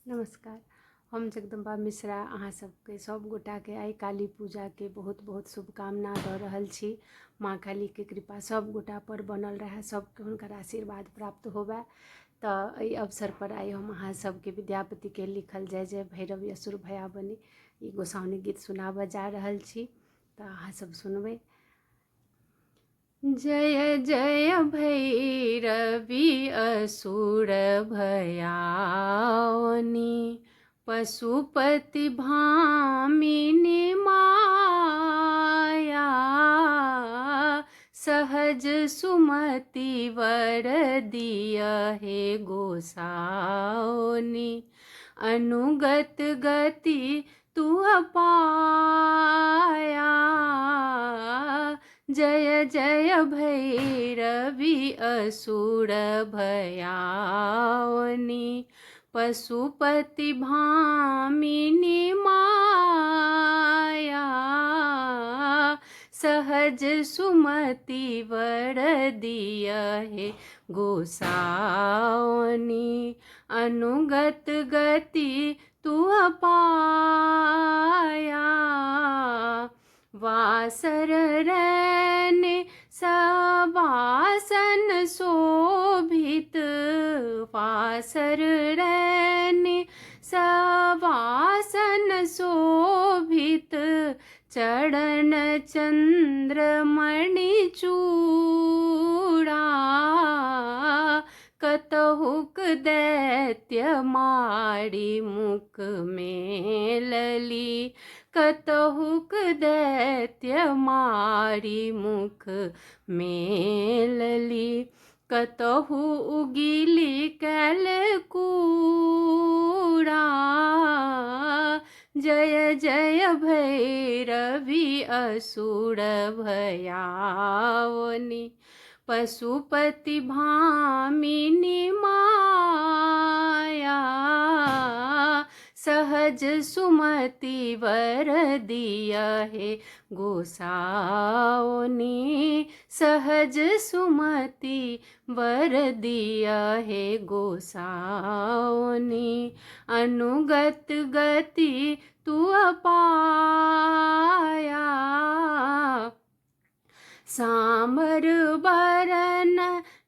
नमस्कार। हम जगदम्बा मिश्रा अहाँ सबके सब गोटा के आई काली पूजा के बहुत बहुत शुभकामना दऽ रहल छी। माँ काली के कृपा सब गोटा पर बनल रहे, सबके हुनकर आशीर्वाद प्राप्त होबे। तऽ एहि अवसर पर आई हम अहाँ सबके विद्यापति के लिखल जय जय भैरव असुर भयाबनी ई गोसाउनी गीत सुनाबऽ जा रहल छी। तऽ अहाँ सब सुनबै। जय जय भैरवी असुर भयाओनि पशुपति भामिनी माया सहज सुमति वर दियहे गोसाओनि अनुगत गति तू पाया। जय जय भैरवी असुर भयाओनि पशुपति भामिनी माया सहज सुमति वर दियहे गोसाओनि अनुगत गति तू पाया। वासर रैन सवासन शोभित वासर रैन सवासन शोभित चरण चंद्रमणि चूड़ा कतहुक दैत्य मारी मुख में लली कतहुक दैत्य मारी मुख में लली कतहु उगिली कैलकूड़ा। जय जय भैरवी असुर भयाओनि पशुपति भामिनी माया सहज सुमति वर दियहे गोसाओनि सहज सुमति वर दियहे गोसाओनि अनुगत गति तू पाया। सांबर बरन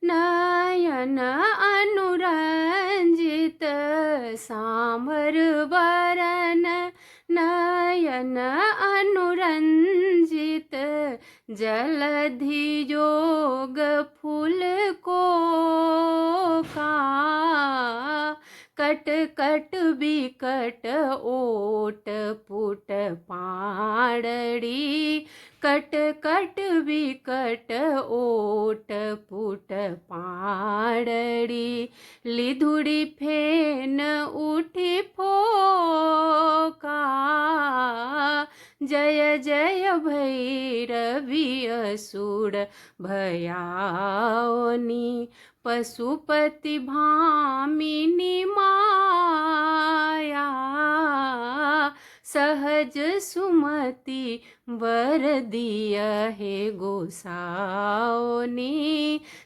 नयन अनुरंजित सांबर बरन नयन अनुरंजित जलधि योग फूल को का कट कट बिकट ओट पुट पाड़ड़ी कट कट बिकट ओट पुट पाड़ड़ी लिधुड़ी फेन उठी फोका। जय जय भैरवी असुर भयाओनि पशुपति भामिनी माया सहज सुमति वर दियहे गोसाओनि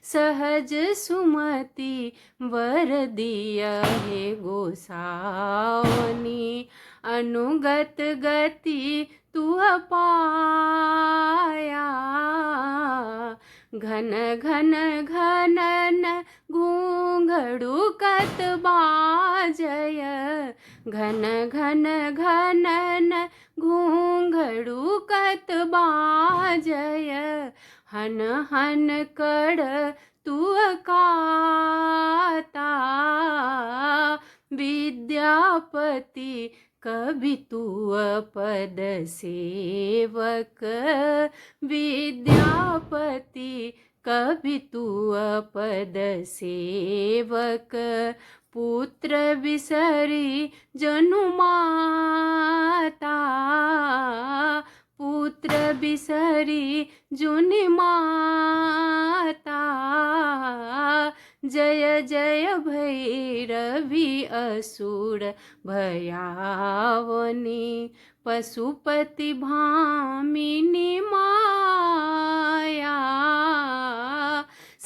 सहज सुमति वर दियहे गोसाओनि अनुगत गति तू पाया। घन घन घनन घूंघड़ू कत बाजय घन घन घनन घूंघड़ू कत बाजय हन हन कर तू काता विद्यापति कवि तू पद सेवक विद्यापति कवि तू पद सेवक पुत्र बिसरी जनु माता पुत्र बिसरी जुनि माता। जय जय भैरवी असुर भयाओनि पशुपति भामिनी माया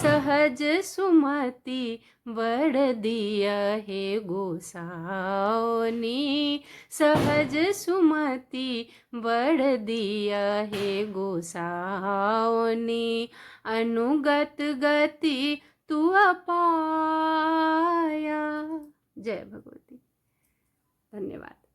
सहज सुमति बढ़ दिया हे गोसाओनी, सहज सुमति बढ़ दिया हे गोसाओनी, अनुगत गति तू अपाया। जय भगवती। धन्यवाद।